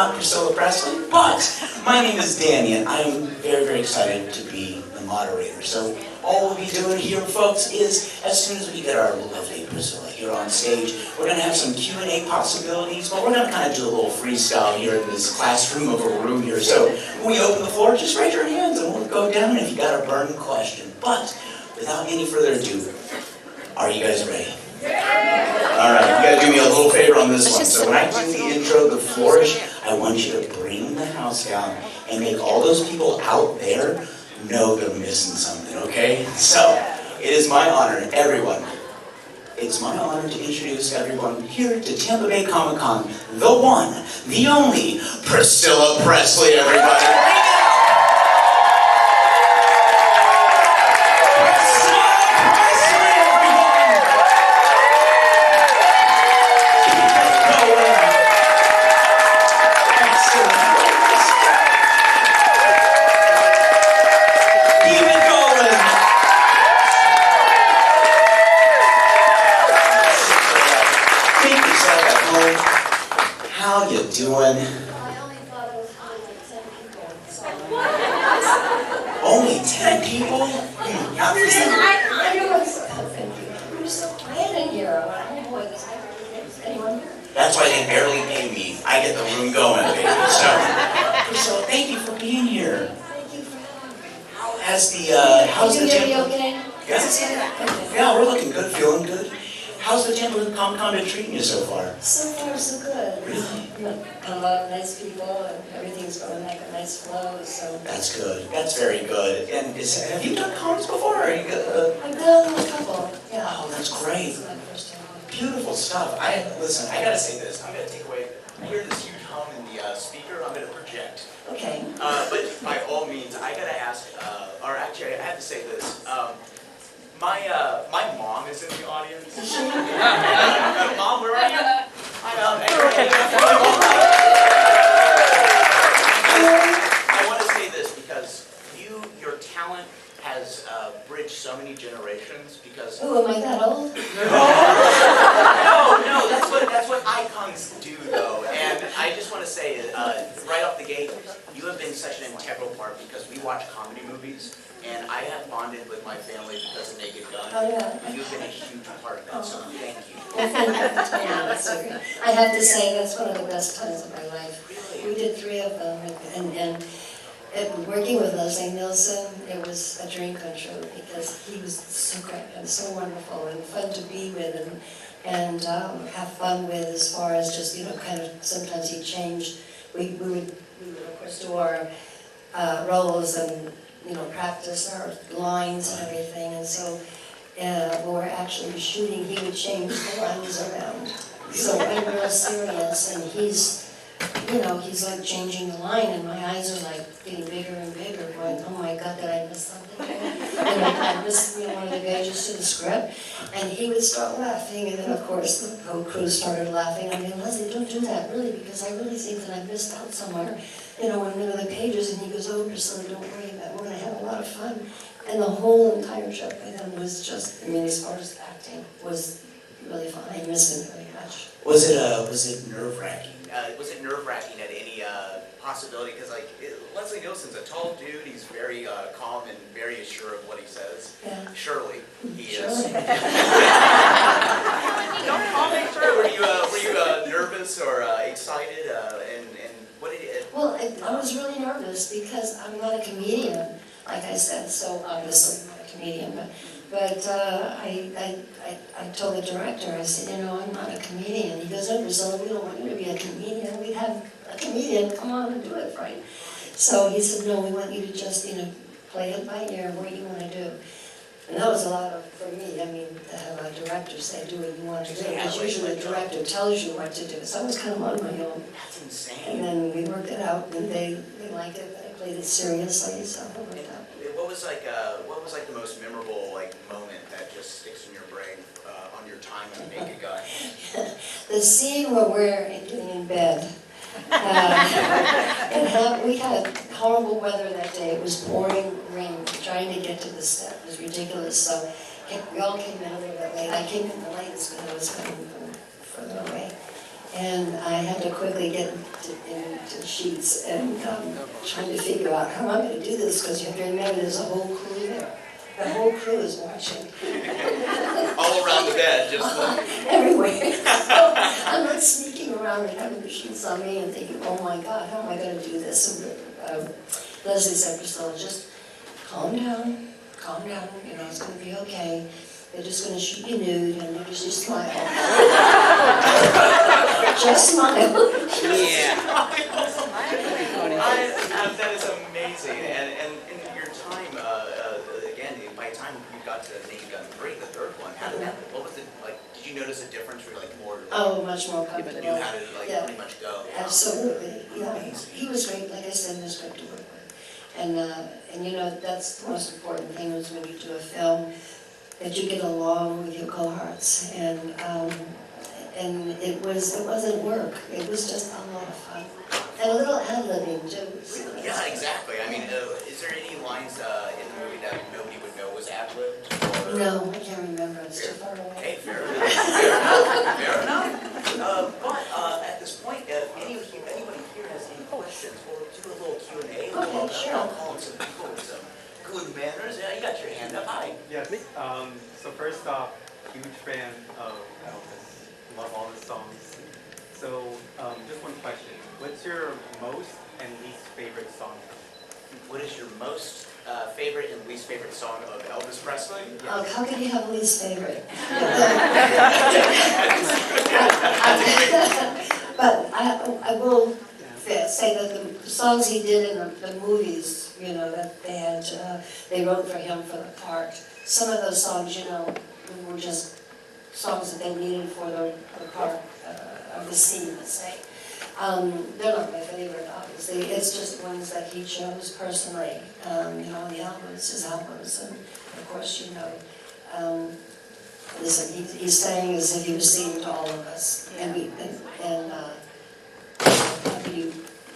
not Priscilla Presley, but my name is Danny, and I am very, very excited to be the moderator. So all we'll be doing here, folks, is as soon as we get our lovely Priscilla here on stage, we're going to have some Q&A possibilities, but we're going to kind of do a little freestyle here in this classroom of a room here. So when we open the floor, just raise your hands and we'll go down if you got a burning question. But without any further ado, are you guys ready? Alright, you gotta do me a little favor on this one. So when I do the intro, the flourish, I want you to bring the house down and make all those people out there know they're missing something, okay? So, it is my honor, everyone. It's my honor to introduce everyone here to Tampa Bay Comic-Con, the one, the only, Priscilla Presley, everybody. How you doing? I only thought it was only 10 people. Only 10 people? Not for you. I knew it was 10 people. We were so quiet in here. I went, oh boy, is anyone here? That's why they barely pay me. I get the room going, baby. So thank you for being here. Thank you for having me. How's the Tampa? Okay? Yeah, we're looking good, feeling good. How's the Tampa Comic-Con been treating you so far? So far, so good. Really? A lot of nice people, and everything's going like a nice flow, so. That's good. That's very good. And have you done cons before? Are you I've done a couple, yeah. Oh, that's great. This is my first time. Beautiful stuff. Listen, I gotta say this. I'm gonna take away, I hear this huge hum in the speaker, I'm gonna project. Okay. But by all means, I gotta ask, or actually I have to say this. My mom is in the audience. Mom, where are you? I want to say this because your talent has bridged so many generations because... Oh, am I that old? No, that's what icons do though. And I just want to say, right off the gate, you have been such an integral part because we watch comedy movies. And I have bonded with my family because of Naked Gun. Oh, yeah. And you've been a huge part of that, so thank you. Yeah, that's okay. I have to say, that's one of the best times of my life. Really? We did 3 of them, and working with Leslie Nielsen, it was a dream come true because he was so great and so wonderful and fun to be with and have fun with as far as just, kind of, sometimes he changed. We would of course do our roles and practice our lines and everything, and so when we're actually shooting, he would change the lines around. So I'm real serious, and he's like changing the line, and my eyes are like getting bigger and bigger, going, oh my God, did I miss something? I missed one of the pages to the script, and he would start laughing, and then of course the whole crew started laughing. I mean, Leslie, don't do that, really, because I really think that I missed out somewhere. In one of the pages, and he goes, oh, Priscilla, don't worry about it, we're going to have a lot of fun. And the whole entire trip with him was just, as far as acting, was really fun. I miss him very much. Was it nerve-wracking? Was it nerve-wracking at any possibility? Because Leslie Nielsen's a tall dude, he's very calm and very assured of what he says. Yeah. Surely, he is. Surely. Don't call me sure. Were you nervous or excited? And what did you... Well, I was really nervous because I'm not a comedian, like I said, so obviously I'm not a comedian, but I told the director, I said, I'm not a comedian. He goes, oh, Priscilla, we don't want you to be a comedian. We have a comedian, come on and do it, right? So he said, no, we want you to just, play it by ear, what you want to do. And that was a lot for me, to have a director say, do what you want to do, because usually a director tells you what to do. So I was kind of on my own. That's insane. And then we worked it out, and they liked it, but I played it seriously, so it worked out. What was the most memorable moment that just sticks in your brain on your time on Naked Gun? The scene where we're getting in bed. We had horrible weather that day. It was pouring rain, trying to get to the set. It was ridiculous. So we all came in a little bit late. I came in the latest because I was coming from further away. And I had to quickly get into sheets and trying to figure out how I'm going to do this, because you have to remember there's a whole crew there. The whole crew is watching. All around the bed, just like... Everywhere. So I'm not sneaking around and having the sheets on me and thinking, oh my God, how am I going to do this? And, Leslie said, Priscilla, just calm down, you know, it's going to be okay. They're just going to shoot you nude and you just smile. Just smile. Yeah. That is amazing. And in your time, again, by the time you got to Naked Gun 3, the third one, how did that, what was it like? Did you notice a difference? Were you like more? Oh, much more comfortable. You had to like pretty much go. Absolutely. Yeah. He was great. Like I said, he was great to work with. And you know, that's the most important thing is when you do a film, that you get along with your cohorts. And it wasn't work. It was just a lot of fun. And a little ad-libbing too. So yeah, exactly. I mean, is there any lines in the movie that nobody would know was ad-libbed? no, I can't remember. It's too far away. Okay, fair enough. Fair enough. But at this point, if anybody here has any questions, we'll do a little Q&A. Okay, sure. I'll call on some people with some good manners. Yeah, you got your hand up. Hi. Yes. So first off, huge fan of Elvis. Love all his songs. So just one question. What's your most and least favorite song? What is your most favorite and least favorite song of Elvis Presley? Yes. How can you have a least favorite? But I will say that the songs he did in the movies, you know, that they wrote for him for the part. Some of those songs, you know, were just songs that they needed for the part of the scene, let's say. They're not my favorite, obviously. It's just ones that he chose personally. You know, the albums, his albums, and of course, you know, listen, he sang as if he was singing to all of us, how do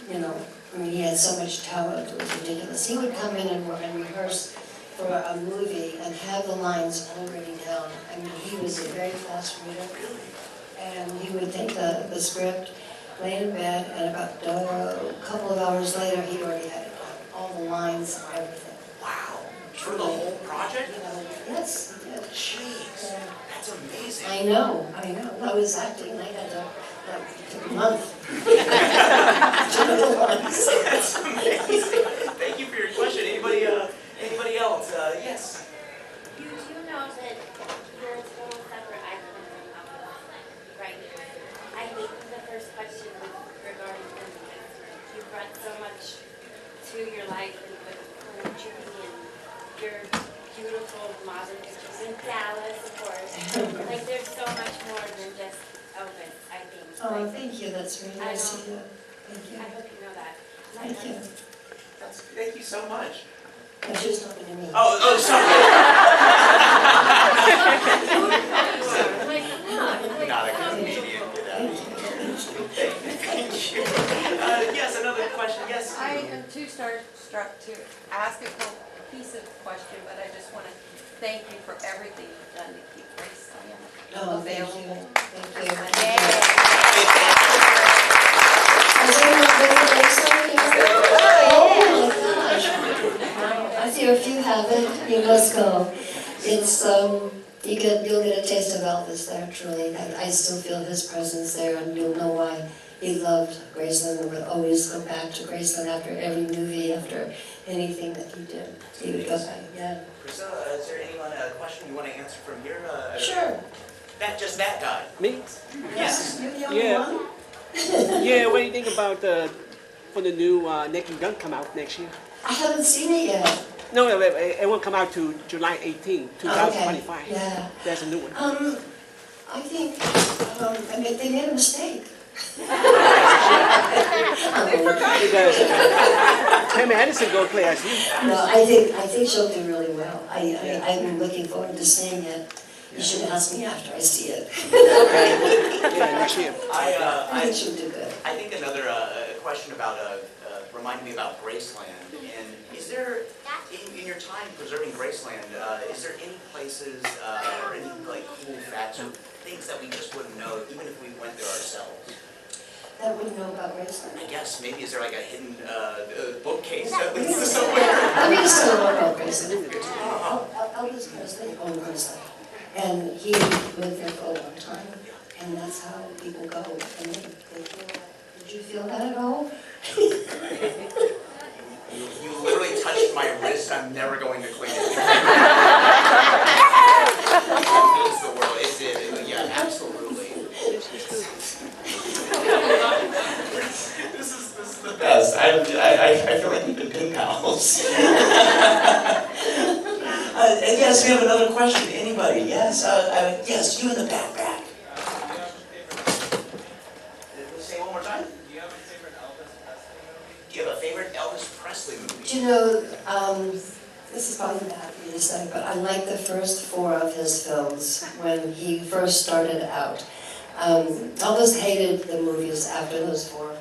you know, I mean, he had so much talent, it was ridiculous. He would come in and rehearse for a movie and have the lines already down. I mean, he was a very fast reader, and he would take the script, lay in bed, and about a couple of hours later, he already had it done. All the lines, everything. Wow. For the whole project? You know, yes, he did. Jeez. That's amazing. I know. I was acting, I had to, took a month. That's amazing. Thank you for your question. Anybody else? Yes. You do know that you're a total separate icon from Elvis, right? I hate the first question regarding him because you brought so much to your life and with poetry and your beautiful modern pictures in Dallas, of course. Like there's so much more than just Elvis, I think. Oh, Like, thank you, that's really nice of you. Thank you. I hope you know that. Thank you. Thank you so much. And she was talking to me. Oh, sorry. Not a comedian. Thank you. Yes, another question. Yes. I am too starstruck to ask a cohesive question, but I just want to thank you for everything you've done to keep Graceland available. Thank you. Yay. Has anyone been to Graceland? Oh my gosh. I see a few haven't. You must go. It's you'll get a taste of Elvis there. Truly, I still feel his presence there, and you'll know why he loved Graceland and would always go back to Graceland after every movie, after anything that he did. He would go back. Yeah. Priscilla, is there anyone a question you want to answer from here? Sure. That guy. Me? Yes. You're the only Yeah. one. Yeah, what do you think about when the new Naked Gun come out next year? I haven't seen it yet. No, it won't come out to July 18, 2025. Okay. Yeah. There's a new one. I think they made a mistake. Because Tammy Anderson go play as you. No, I think she'll do really well. I'm looking forward to seeing it. You should ask me after I see it. Yeah, next year. I think she'll do good. I think another question about reminded me about Graceland. And is there, in your time preserving Graceland, is there any places or any like cool facts or things that we just wouldn't know, even if we went there ourselves? that wouldn't know about Graceland. I guess, maybe is there like a hidden bookcase that Yeah, leads to somewhere? I mean, still know about Graceland. Elvis Presley owned Graceland, and he lived there for a long time, and that's how people go. And they feel that. Did you feel that at all? You literally touched my wrist. I'm never going to clean it. It means the world. Yeah, absolutely. This is the best. I feel like we've been pen pals. And yes, we have another question. Anybody? Yes. Yes, you in the backpack. Say it one more time. Do you have a favorite Elvis Presley movie? Do you have a favorite Elvis Presley movie? Do you know, this is probably bad for me to say, but I like the first 4 of his films when he first started out. Elvis hated the movies after those four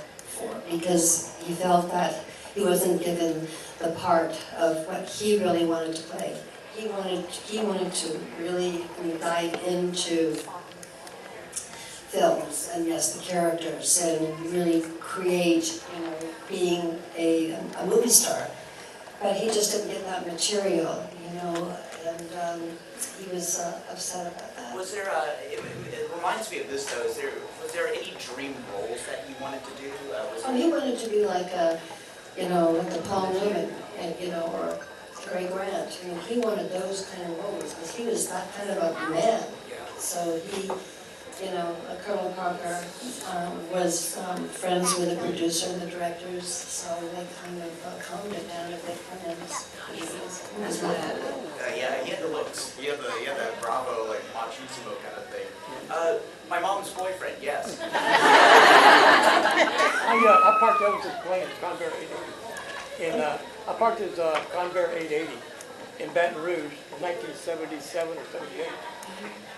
because he felt that he wasn't given the part of what he really wanted to play. He wanted to really dive into films and yes, the characters and really create, being a movie star. But he just didn't get that material, and he was upset about that. Was there it reminds me of this though, was there any dream roles that he wanted to do? He wanted to be like like the Paul Newman, or Cary Grant. I mean, he wanted those kind of roles because he was that kind of a man. So he, Colonel Parker was friends with the producer and the directors, so they kind of calmed it down a bit for him. He was mad. Yeah, he had the looks. He had that Bravo, like, machismo kind of thing. My mom's boyfriend, yes. I parked Elvis's plane, Convair 880. I parked his Convair 880 in Baton Rouge in 1977 or 78.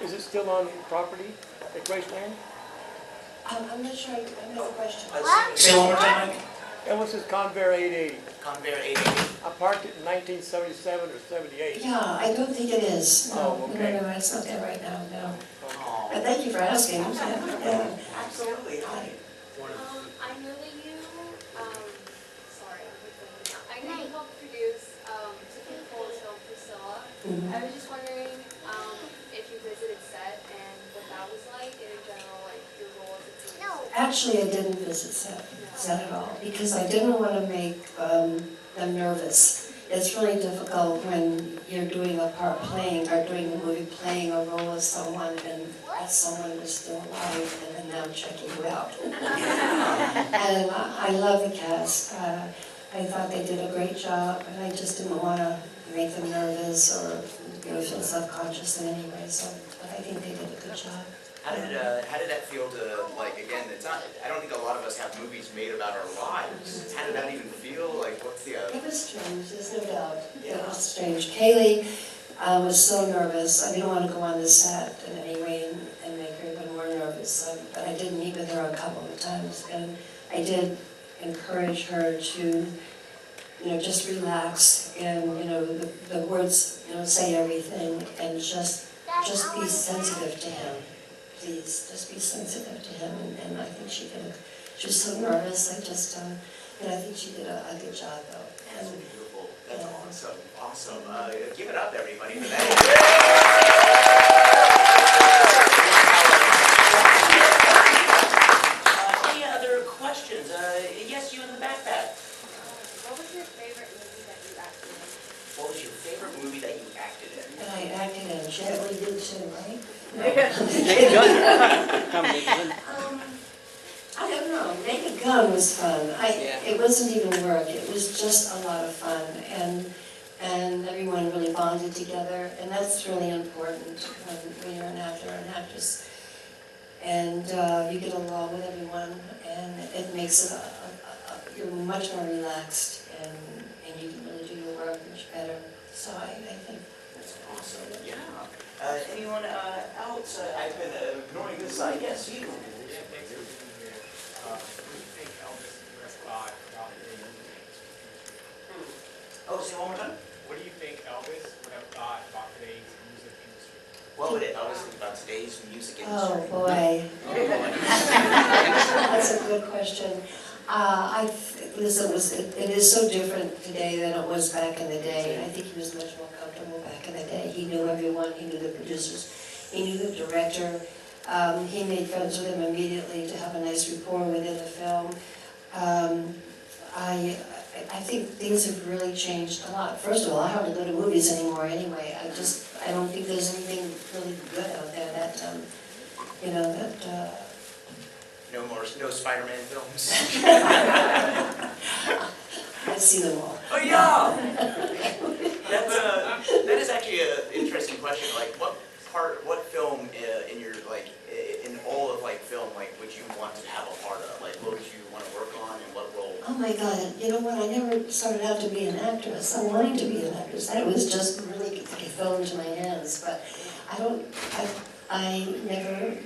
Is it still on property at Graceland? I'm not sure I know the question. Say it one more time, Mike. Elvis's Convair 880. Convair 880. I parked it in 1977 or 78. Yeah, I don't think it is. No, Oh, okay. no, it's not there right now, no. Oh, But thank you for asking. Yeah. absolutely. Hi. I know that you, sorry, I know you helped produce Tiffany Cole's film Priscilla. Mhm. I was just wondering if you visited set and what that was like, and in general, like your role as a team. Actually, I didn't visit set at all because I didn't want to make them nervous. It's really difficult when you're doing a part playing or doing a movie playing a role as someone and that someone is still alive and then now checking you out. And I love the cast. I thought they did a great job and I just didn't want to make them nervous or feel self-conscious in any way. So, but I think they did a good job. How did that feel to, like, again, it's not, I don't think a lot of us have movies made about our lives. How did that even feel? Like, what's the... It was strange, there's no doubt. Yeah. It was strange. Kaylee was so nervous. I didn't want to go on the set in any way and make her even more nervous. But I did meet with her a couple of times, and I did encourage her to, just relax and, the words, say everything, and just be sensitive to him. Please, just be sensitive to him, and I think she did. She was so nervous. I think she did a good job, though. That's beautiful. That's awesome. Awesome. Give it up, everybody, for that. Any other questions? Yes, you in the backpack. What was your favorite movie that you acted in? What was your favorite movie that you acted in? And I acted in Jet, we did too, right? Naked Gun. Come, Naked Gun. I don't know. Naked Gun was fun. It wasn't even work. It was just a lot of fun, and everyone really bonded together, and that's really important when you're an actor or an actress. And you get along with everyone, and it makes it you're much more relaxed, and you can really do your work much better. So I think That's awesome. Yeah. Anyone else? I've been ignoring this side. Yes, you. What do you think Elvis would have thought about the Oh, say it one more time. What do you think Elvis would have thought about today's music industry? What would it always think about today's music Oh, industry? boy. Oh, boy. That's a good question. Listen, it is so different today than it was back in the day. I think he was much more comfortable back in the day. He knew everyone, he knew the producers, he knew the director. He made friends with him immediately to have a nice rapport within the film. I think things have really changed a lot. First of all, I hardly go to movies anymore anyway. I don't think there's anything really good out there that, you know, that, No Spider-Man films. I've seen them all. Oh yeah! That is actually an interesting question. Like, what film in your, like, in all of, like, film, like, would you want to have a part of? Like, what would you want to work on and what role? Oh my God, you know what, I never started out to be an actress. I wanted to be an actress. That was just really, like, it fell into my hands. But I never,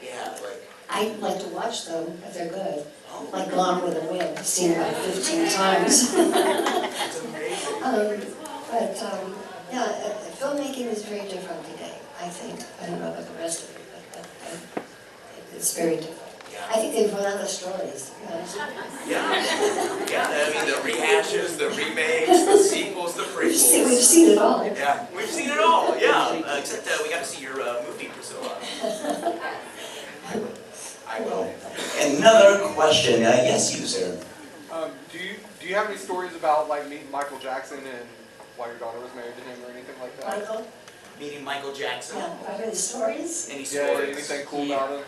Yeah, like, I like to watch them if they're good. oh, Like Gone with the Wind, I've seen it about 15 times. that's amazing. Yeah, filmmaking is very different today, I think. I don't know about the rest of it, but it's very different. I think they've run out of stories, to be honest. Yeah, I mean, the rehashes, the remakes, the sequels, the prequels. We've seen it all. Yeah, we've seen it all, yeah. Except we got to see your movie, Priscilla. I will. Another question. Yes, you, sir. Do you have any stories about like meeting Michael Jackson and why your daughter was married to him or anything like that? Michael? Meeting Michael Jackson. Yeah, are there stories? Any Yeah, stories? anything cool about him?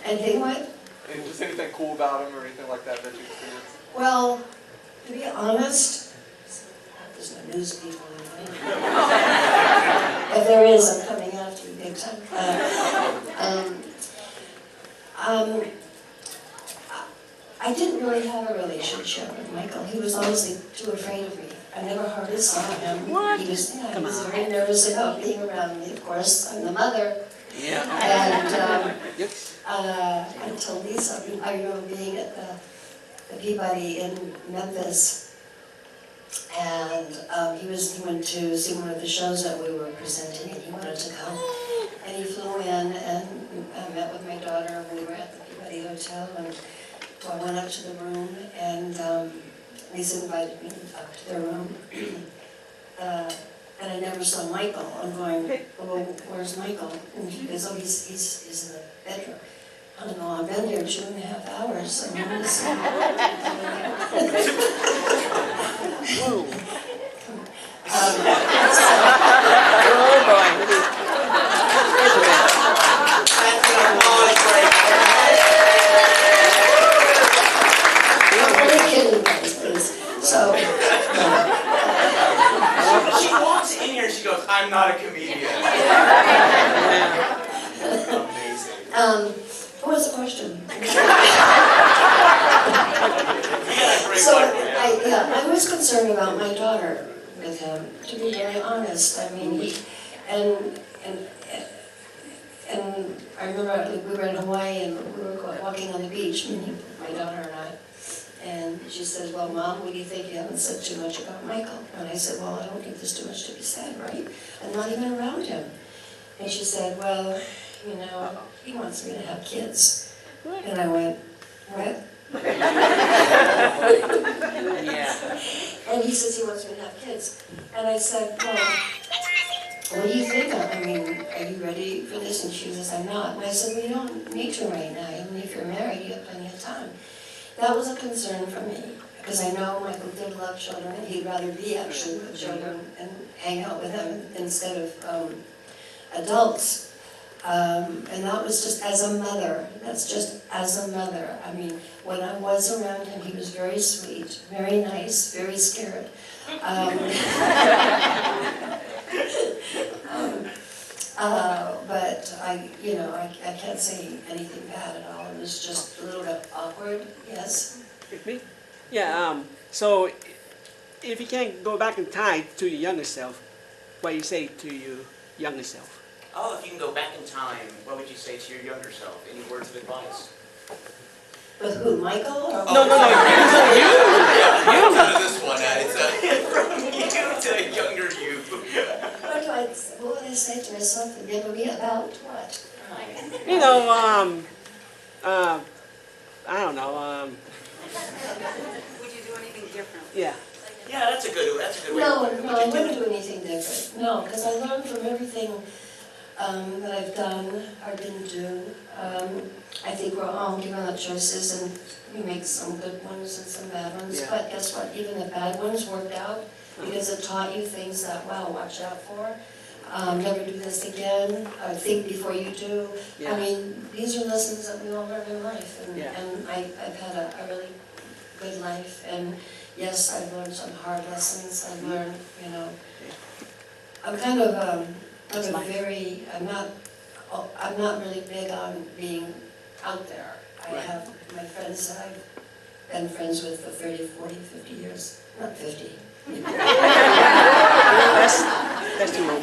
Anything what? And just anything cool about him or anything like that that you experienced? Well, to be honest, there's no news people in there. If there is, I'm coming after you big time. I didn't really have a relationship with Michael. He was honestly too afraid of me. I never hardly saw him. What? He was very nervous about being around me. Of course, I'm the mother. Yeah. And Yep. I told Lisa, I remember being at the Peabody in Memphis, and he went to see one of the shows that we were presenting, and he wanted to come. And he flew in and met with my daughter. We were at the Peabody Hotel, and so I went up to the room, and Lisa invited me up to their room. And I never saw Michael. I'm going, well, where's Michael? And he goes, oh, he's in the bedroom. I don't know, I've been here 2.5 hours. I mean, Whoa. oh boy. I'm only kidding, guys, please. So, She walks in here and she goes, I'm not a comedian. Amazing. what was the question? So, I was concerned about my daughter with him, to be very honest. I mean, and I remember we were in Hawaii and we were walking on the beach, my daughter and I. And she said, well, Mom, what do you think? You haven't said too much about Michael. And I said, well, I don't think there's too much to be said, right? I'm not even around him. And she said, well, you know, he wants me to have kids. And I went, what? Yeah. And he says he wants me to have kids. And I said, well, what do you think? I mean, are you ready for this? And she says, I'm not. And I said, well, you don't need to right now. Even if you're married, you have plenty of time. That was a concern for me, because I know Michael did love children, and he'd rather be actually with children and hang out with them instead of adults. And that was just as a mother. That's just as a mother. I mean, when I was around him, he was very sweet, very nice, very scared. But I can't say anything bad at all. It was just a little bit awkward, yes. Me? Yeah, so if you can go back in time to your younger self, what do you say to your younger self? Oh, if you can go back in time, what would you say to your younger self? Any words of advice? With who, Michael? Or No, you. Out of this one, it's from you to younger you. What would I say to myself, forgive me about what? You know, I don't know. Would you do anything different? Yeah. Yeah, that's a good way No, to put it. no, I wouldn't do anything different, no, because I learned from everything that I've done or didn't do. I think we're all given the choices, and we make some good ones and some bad ones, Yeah. but guess what, even the bad ones worked out, because it taught you things that, wow, watch out for. Never do this again, think before you do. Yeah. I mean, these are lessons that we all learn in life, and, Yeah. and I've had a really good life, and yes, I've learned some hard lessons. I've learned, you know, I'm kind of That's life. I'm not really big on being out there. I Right. have my friends that I've been friends with for 30, 40, 50 years, not 50. That's too long.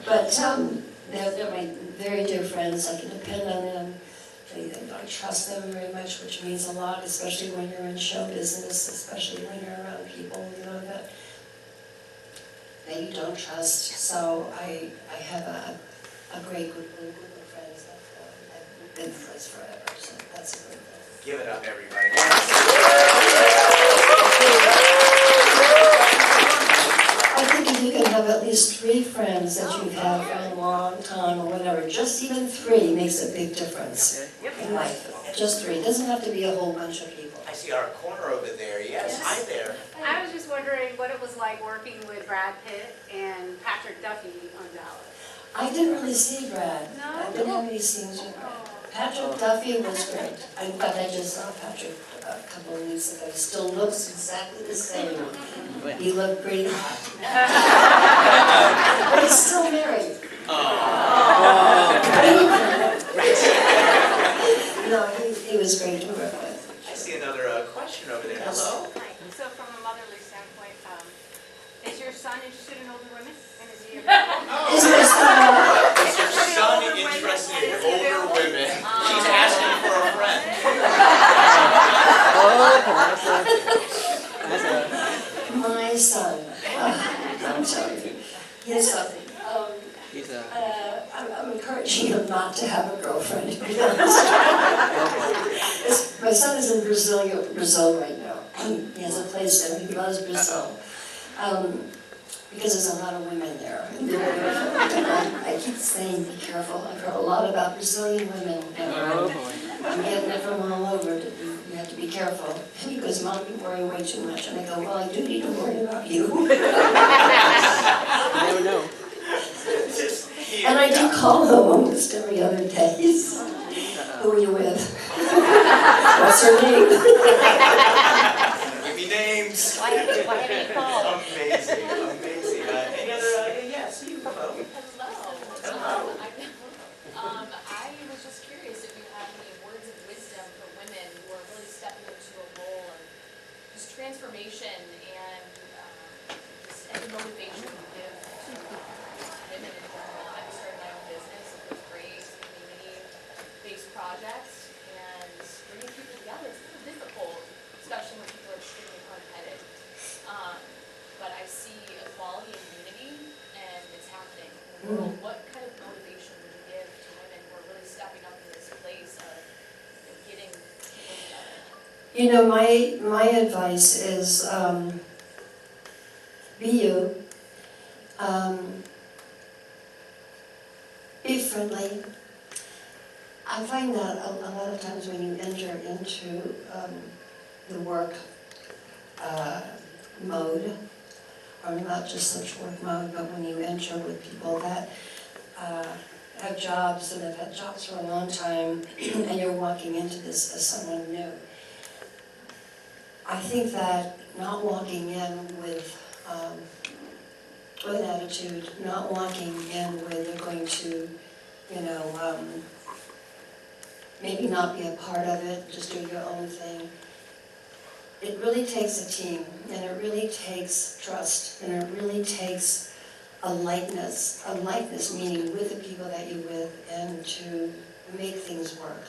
But they're my very dear friends. I can depend on them. I trust them very much, which means a lot, especially when you're in show business, especially when you're around people, you know, that you don't trust. So I have a great group of friends that have been friends forever. So that's a good thing. Give it up, everybody. I think if you can have at least 3 friends that you've had for a long time or whatever, just even 3 makes a big difference in life. Just 3. It doesn't have to be a whole bunch of people. I see our corner over there. Yes, hi there. I was just wondering what it was like working with Brad Pitt and Patrick Duffy on Dallas. I didn't really see Brad. No? I didn't have any scenes with Brad. Patrick Duffy was great. In fact, I just saw Patrick a couple of weeks ago. He still looks exactly the same. He looked pretty hot. But he's still married. No, he was great to work with. I see another question over there. Hello. Hi. So from a motherly standpoint, is your son interested in older women? And is he Is there some, Is your son interested in older women? She's asking for a friend. my son, I'm telling you, here's something. I'm encouraging him not to have a girlfriend, to be honest. My son is in Brazil right now. He has a place there. He loves Brazil. Because there's a lot of women there. I keep saying, be careful. I've heard a lot about Brazilian women. I'm getting it from all over. You have to be careful. And he goes, Mom, you worry way too much. And I go, well, I do need to worry about you. You never know. And I do call him almost every other day. Who are you with? What's her name? Give me names. Why do you call? Amazing, amazing. Any other, yes, you, hello. Hello. I was just curious if you have any words of wisdom for women who are really stepping into a role of just transformation and just any motivation to give to women in general. I'm starting my own business. It was great, community-based projects, and bringing people together. It's kind of difficult, especially when people are extremely hard-headed. But I see equality and unity, and it's happening in the world. What kind of motivation would you give to women who are really stepping up in this place of getting people together? You know, my advice is be you. Be friendly. I find that a lot of times when you enter into the work mode, or not just such work mode, but when you enter with people that have jobs and have had jobs for a long time, and you're walking into this as someone new. I think that not walking in with an attitude, not walking in where you're going to, you know, maybe not be a part of it, just do your own thing. It really takes a team, and it really takes trust, and it really takes a likeness meaning with the people that you're with, and to make things work.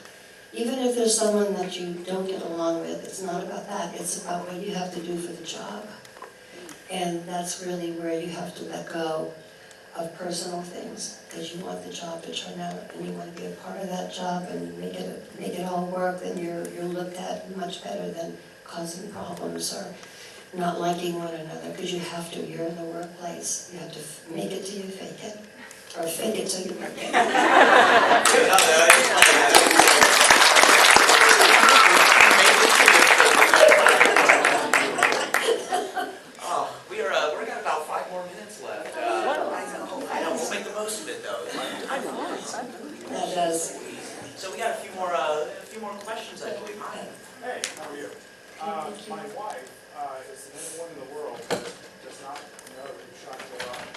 Even if there's someone that you don't get along with, it's not about that, it's about what you have to do for the job. And that's really where you have to let go of personal things, because you want the job to turn out, and you want to be a part of that job and make it all work. Then you're looked at much better than causing problems or not liking one another, because you have to. You're in the workplace. You have to make it till you fake it, or fake it till you make it. We're got about 5 more minutes left. I know. We'll make the most of it, though. That does. So we got a few more questions, I believe. Hi. Hey, how are you? My wife is the only one in the world that does not know that you shot your eye.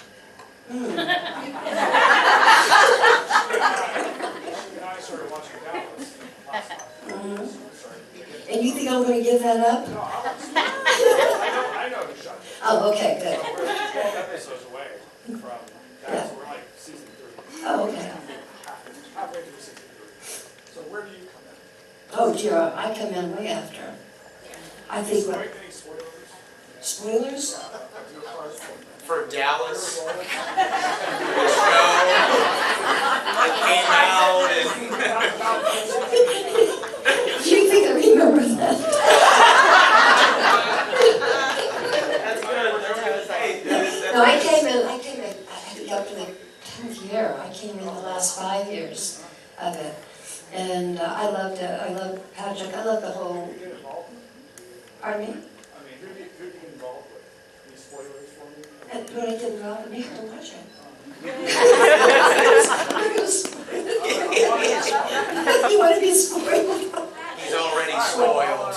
She and I started watching Dallas last night. And you think I'm going to give that up? No, I know you shot it. Oh, okay, good. So we're 12 episodes away from that, so we're like season 3. Oh, okay. Halfway through season 3. So where do you come in? Oh, dear, I come in way after. I think what... Any spoilers? Spoilers? For Dallas. The show. I came out and... Do you think I remember that? That's good. No, I came in, I think up to the 10th year. I came in the last 5 years of it. And I loved it. I loved Patrick. I loved the whole... Who do you get involved with? Pardon me? I mean, who do you get involved with? Any spoilers for me? And when I get involved with me, I have to watch it. You want to be spoiled? He's already spoiled.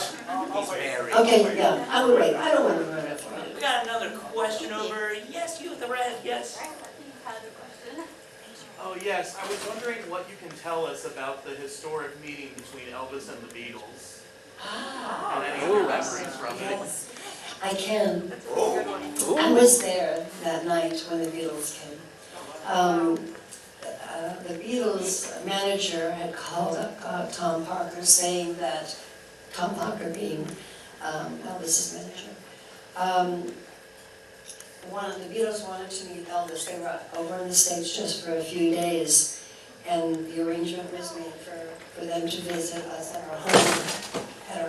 He's married. Okay, yeah, I would wait. I don't want to ruin it for you. We got another question over. Yes, you with the red. Yes. Oh yes, I was wondering what you can tell us about the historic meeting between Elvis and the Beatles. And any other memories from it. I can. I was there that night when the Beatles came. The Beatles manager had called up Tom Parker saying that, Tom Parker being Elvis's manager, the Beatles wanted to meet Elvis. They were over in the States just for a few days, and the arrangement was made for them to visit us at our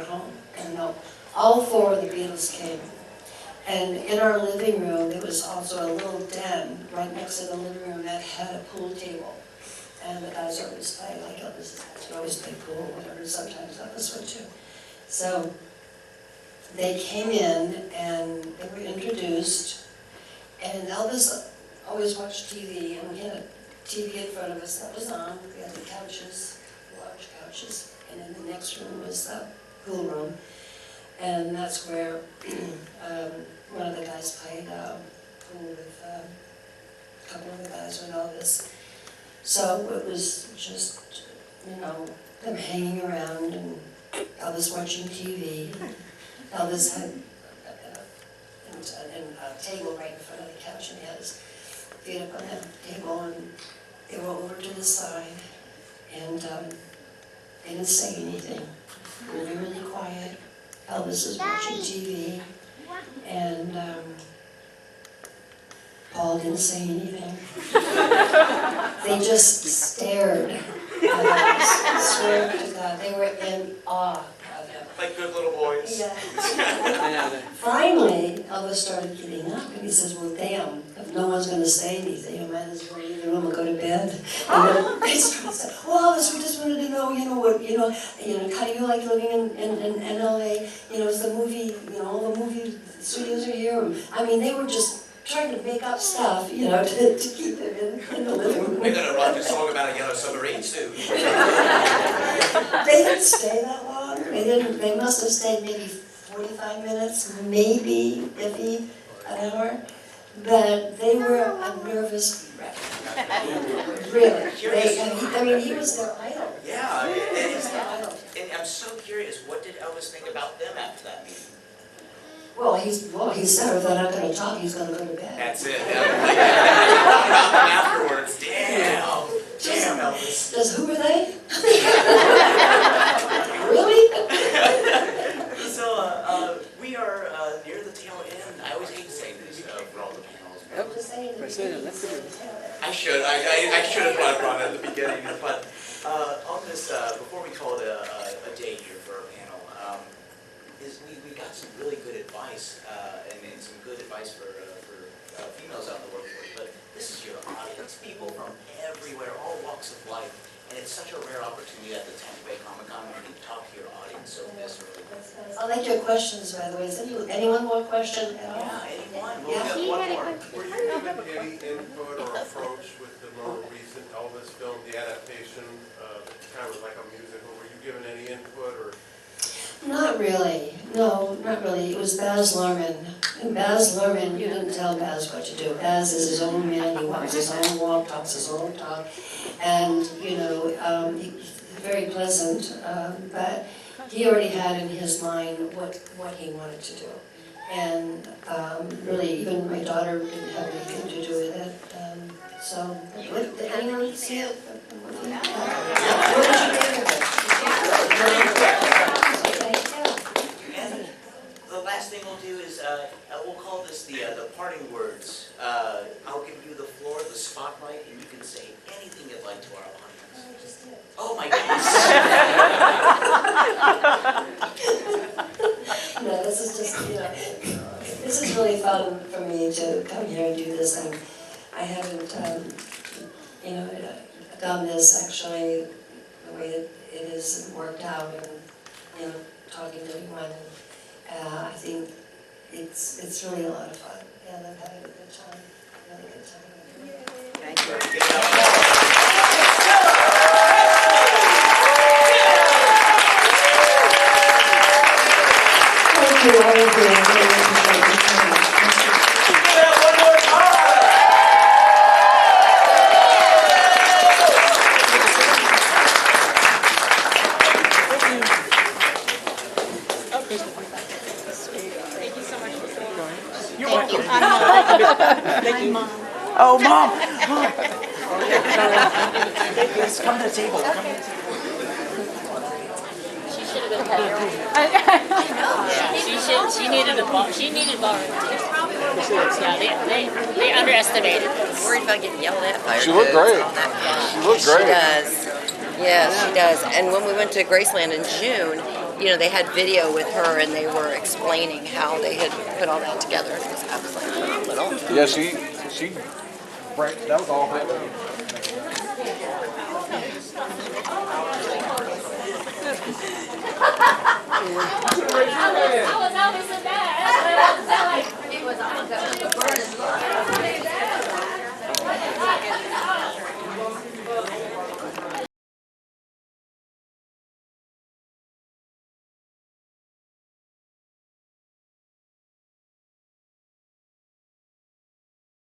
home. And all 4 of the Beatles came. And in our living room, there was also a little den right next to the living room that had a pool table. And the guys always play, like Elvis would always play pool or whatever, sometimes Elvis would too. So they came in and they were introduced. And Elvis always watched TV, and we had a TV in front of us that was on. We had the couches, large couches, and in the next room was the pool room. And that's where one of the guys played pool with a couple of the guys with Elvis. So it was just, them hanging around and Elvis watching TV. Elvis had a table right in front of the couch, and he had his feet up on that table, and they were over to the side, and they didn't say anything. Really, really quiet. Elvis was watching TV, and Paul didn't say anything. They just stared at Elvis. I swear to God, they were in awe of him. Like good little boys. Yeah. Finally, Elvis started getting up, and he says, "Well, damn, if no one's going to say anything, I might as well leave the room and go to bed." And then they started saying, "Well, Elvis, we just wanted to know, how do you like living in LA? Is the movie, all the movie studios are here." I mean, they were just trying to make up stuff, to keep them in the living room. We're gonna write a song about a yellow submarine soon. They didn't stay that long. They must have stayed maybe 45 minutes, maybe, iffy, an hour. But they were a nervous wreck. Really. He was their idol. Yeah, He was their idol. and I'm so curious, what did Elvis think about them after that meeting? Well, he said if they're not going to talk, he's going to go to bed. That's it. Afterwards, damn, Elvis. Just who are they? Really? So we are near the tail end. I always hate to say this. Priscilla, let's do it. I should have brought it at the beginning, but on this, before we call it a day here for our panel, we got some really good advice, and some good advice for females out in the workforce, but this is your audience, people from everywhere, all walks of life, and it's such a rare opportunity at the Tampa Bay Comic-Con when you can talk to your audience so viscerally. I like your questions, by the way. Is anyone more question at all? Yeah, anyone. Yeah. We'll get one more. Were you given any input or approach with the more recent Elvis film, the adaptation, kind of like a musical? Were you given any input or? Not really. No, not really. It was Baz Luhrmann. And Baz Luhrmann, you didn't tell Baz what to do. Baz is his own man. He walks his own walk, talks his own talk. And, he's very pleasant, but he already had in his mind what he wanted to do. And really, even my daughter didn't have anything to do with it. Did anyone see it? What did you think of it? And the last thing we'll do is, we'll call this the parting words. I'll give you the floor, the spotlight, and you can say anything you'd like to our audience. Oh my goodness. No, this is just, this is really fun for me to come here and do this. And I haven't, done this actually the way that it is worked out and, talking to anyone. I think it's really a lot of fun. And I'm having a good time, really good time. Thank you. Thank you, all of you. I really appreciate it so much. Thank you so much for saying. You're welcome. Thank you, Mom. Oh, Mom! Please come to the table. Come to the table. She should have been better. She needed a bar. She needed bar. Yeah, they underestimated this. Worried about getting yelled at by her She looked kids great. and all that. She looked She great. does. Yeah, she does. And when we went to Graceland in June, they had video with her and they were explaining how they had put all that together. And I was like, phenomenal. Yeah, she, that was all her. I was always so bad. It was almost a burden.